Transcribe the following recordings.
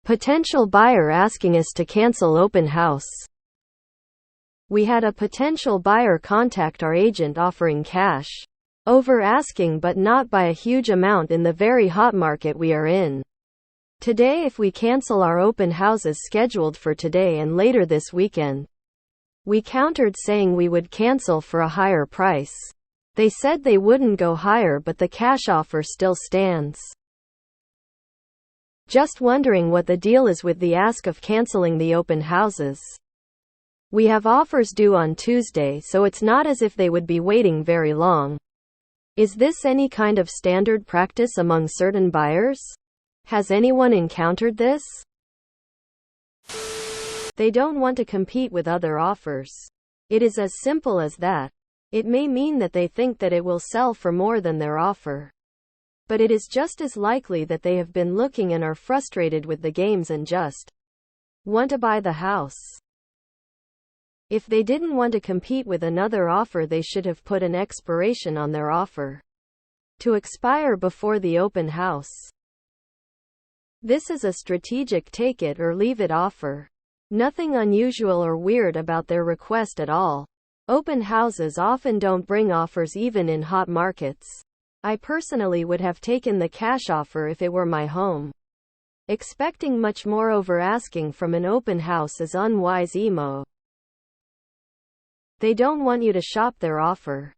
Potential buyer asking us to cancel open house. We had a potential buyer contact our agent offering cash over asking, but not by a huge amount in the very hot market we are in today, if we cancel our open houses scheduled for today and later this weekend. We countered saying we would cancel for a higher price. They said they wouldn't go higher, but the cash offer still stands. Just wondering what the deal is with the ask of canceling the open houses. We have offers due on Tuesday, so it's not as if they would be waiting very long. Is this any kind of standard practice among certain buyers? Has anyone encountered this? They don't want to compete with other offers. It is as simple as that. It may mean that they think that it will sell for more than their offer. But it is just as likely that they have been looking and are frustrated with the games and just want to buy the house. If they didn't want to compete with another offer, they should have put an expiration on their offer to expire before the open house. This is a strategic take it or leave it offer. Nothing unusual or weird about their request at all. Open houses often don't bring offers even in hot markets. I personally would have taken the cash offer if it were my home. Expecting much more over asking from an open house is unwise emo. They don't want you to shop their offer.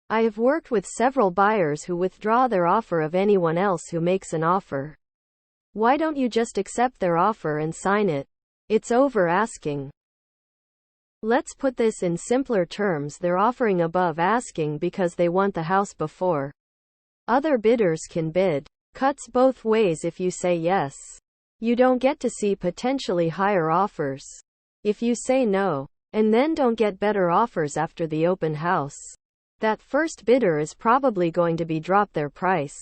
I have worked with several buyers who withdraw their offer of anyone else who makes an offer. Why don't you just accept their offer and sign it? It's over asking. Let's put this in simpler terms. They're offering above asking because they want the house before other bidders can bid. Cuts both ways. If you say yes, you don't get to see potentially higher offers. If you say no, and then don't get better offers after the open house, that first bidder is probably going to be drop their price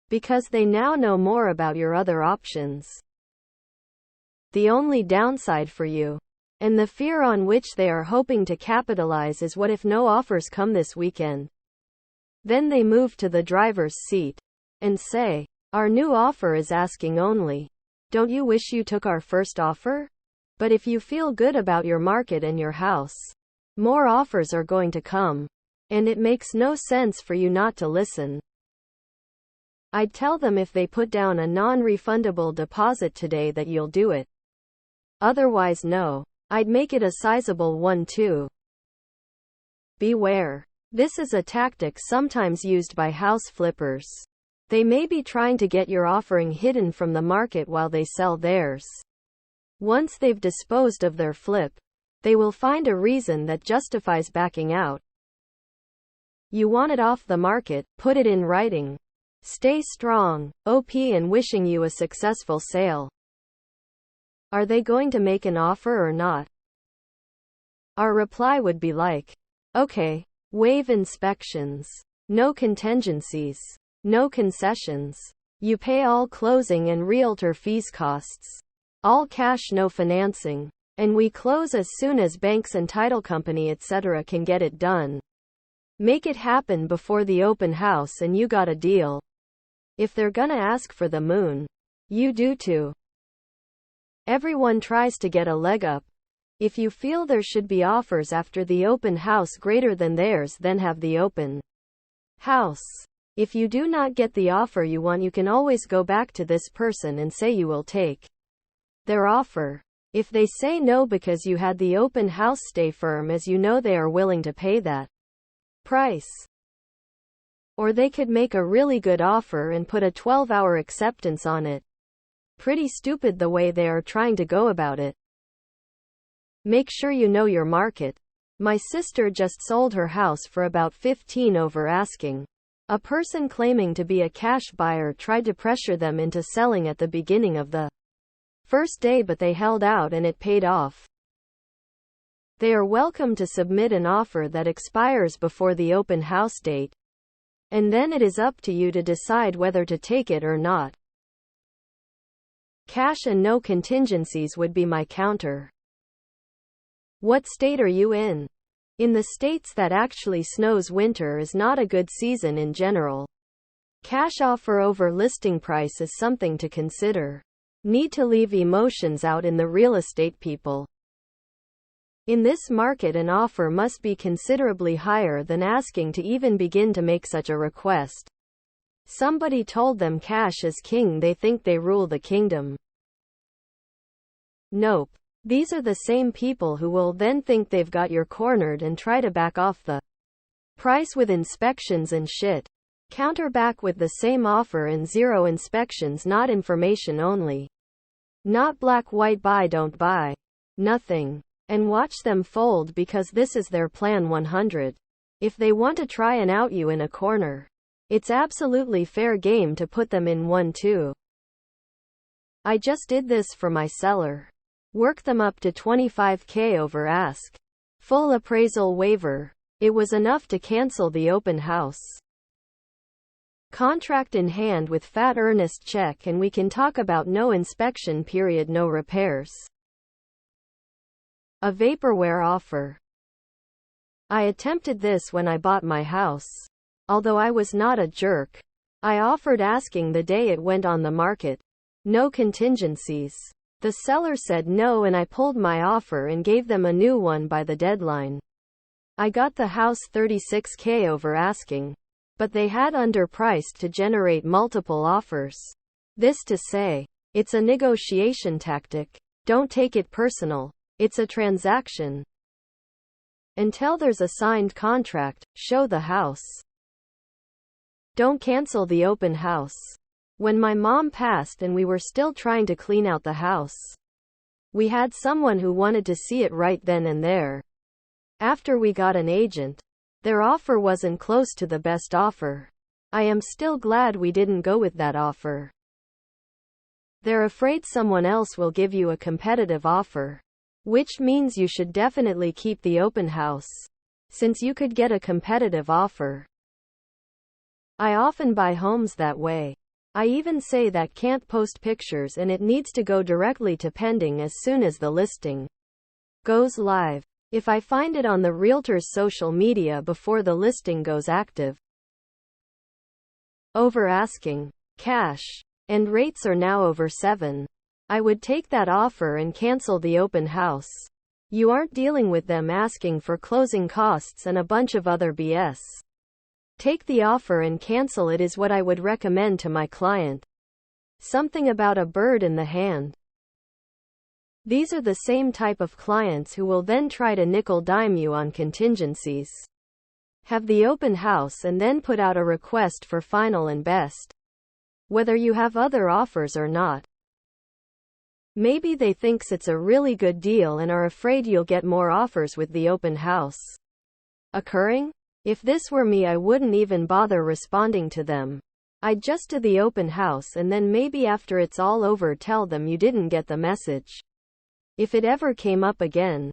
because they now know more about your other options. The only downside for you, and the fear on which they are hoping to capitalize, is what if no offers come this weekend? Then they move to the driver's seat and say, our new offer is asking only. Don't you wish you took our first offer? But if you feel good about your market and your house, more offers are going to come. And it makes no sense for you not to listen. I'd tell them if they put down a non-refundable deposit today that you'll do it. Otherwise no. I'd make it a sizable one too. Beware. This is a tactic sometimes used by house flippers. They may be trying to get your offering hidden from the market while they sell theirs. Once they've disposed of their flip, they will find a reason that justifies backing out. You want it off the market, put it in writing. Stay strong, OP, and wishing you a successful sale. Are they going to make an offer or not? Our reply would be like, okay, waive inspections. No contingencies. No concessions. You pay all closing and realtor fees costs. All cash, no financing. And we close as soon as banks and title company etc. can get it done. Make it happen before the open house and you got a deal. If they're gonna ask for the moon, you do too. Everyone tries to get a leg up. If you feel there should be offers after the open house greater than theirs, then have the open house. If you do not get the offer you want, you can always go back to this person and say you will take their offer. If they say no because you had the open house, stay firm, as you know they are willing to pay that price. Or they could make a really good offer and put a 12-hour acceptance on it. Pretty stupid the way they are trying to go about it. Make sure you know your market. My sister just sold her house for about 15 over asking. A person claiming to be a cash buyer tried to pressure them into selling at the beginning of the first day, but they held out and it paid off. They are welcome to submit an offer that expires before the open house date. And then it is up to you to decide whether to take it or not. Cash and no contingencies would be my counter. What state are you in? In the states that actually snows, winter is not a good season in general. Cash offer over listing price is something to consider. need to leave emotions out in the real estate people. In this market, an offer must be considerably higher than asking to even begin to make such a request. Somebody told them cash is king, they think they rule the kingdom. Nope. These are the same people who will then think they've got you cornered and try to back off the price with inspections and shit. Counter back with the same offer and 0 inspections, not information only. Not black white, buy don't buy. Nothing. And watch them fold, because this is their plan 100. If they want to try and out you in a corner, it's absolutely fair game to put them in one too. I just did this for my seller. Work them up to $25K over ask. Full appraisal waiver. It was enough to cancel the open house. Contract in hand with fat earnest check, and we can talk about no inspection period, no repairs. A vaporware offer. I attempted this when I bought my house. Although I was not a jerk, I offered asking the day it went on the market. No contingencies. The seller said no, and I pulled my offer and gave them a new one by the deadline. I got the house $36K over asking, but they had underpriced to generate multiple offers. This to say, it's a negotiation tactic. Don't take it personal. It's a transaction. Until there's a signed contract, show the house. Don't cancel the open house. When my mom passed and we were still trying to clean out the house, we had someone who wanted to see it right then and there. After we got an agent, their offer wasn't close to the best offer. I am still glad we didn't go with that offer. They're afraid someone else will give you a competitive offer, which means you should definitely keep the open house, since you could get a competitive offer. I often buy homes that way. I even say that can't post pictures, and it needs to go directly to pending as soon as the listing goes live. If I find it on the realtor's social media before the listing goes active. Over asking. Cash. And rates are now over 7. I would take that offer and cancel the open house. You aren't dealing with them asking for closing costs and a bunch of other BS. Take the offer and cancel it is what I would recommend to my client. Something about a bird in the hand. These are the same type of clients who will then try to nickel-dime you on contingencies. Have the open house and then put out a request for final and best, whether you have other offers or not. Maybe they thinks it's a really good deal and are afraid you'll get more offers with the open house occurring. If this were me, I wouldn't even bother responding to them. I'd just do the open house and then maybe after it's all over tell them you didn't get the message. If it ever came up again.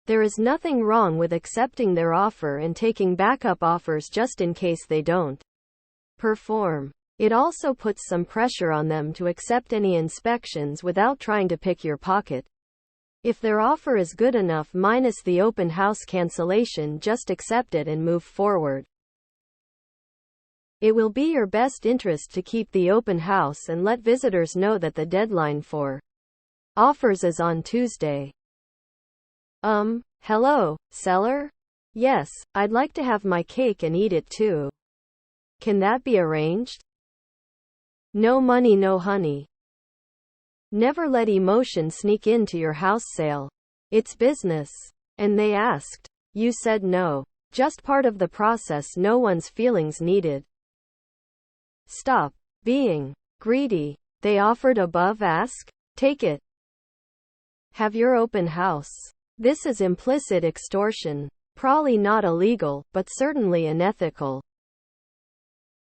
There is nothing wrong with accepting their offer and taking backup offers just in case they don't perform. It also puts some pressure on them to accept any inspections without trying to pick your pocket. If their offer is good enough minus the open house cancellation, just accept it and move forward. It will be your best interest to keep the open house and let visitors know that the deadline for offers is on Tuesday. Hello, seller? Yes, I'd like to have my cake and eat it too. Can that be arranged? No money, no honey. Never let emotion sneak into your house sale. It's business. And they asked. You said no. Just part of the process, no one's feelings needed. Stop being greedy. They offered above ask? Take it. Have your open house. This is implicit extortion. Probably not illegal, but certainly unethical.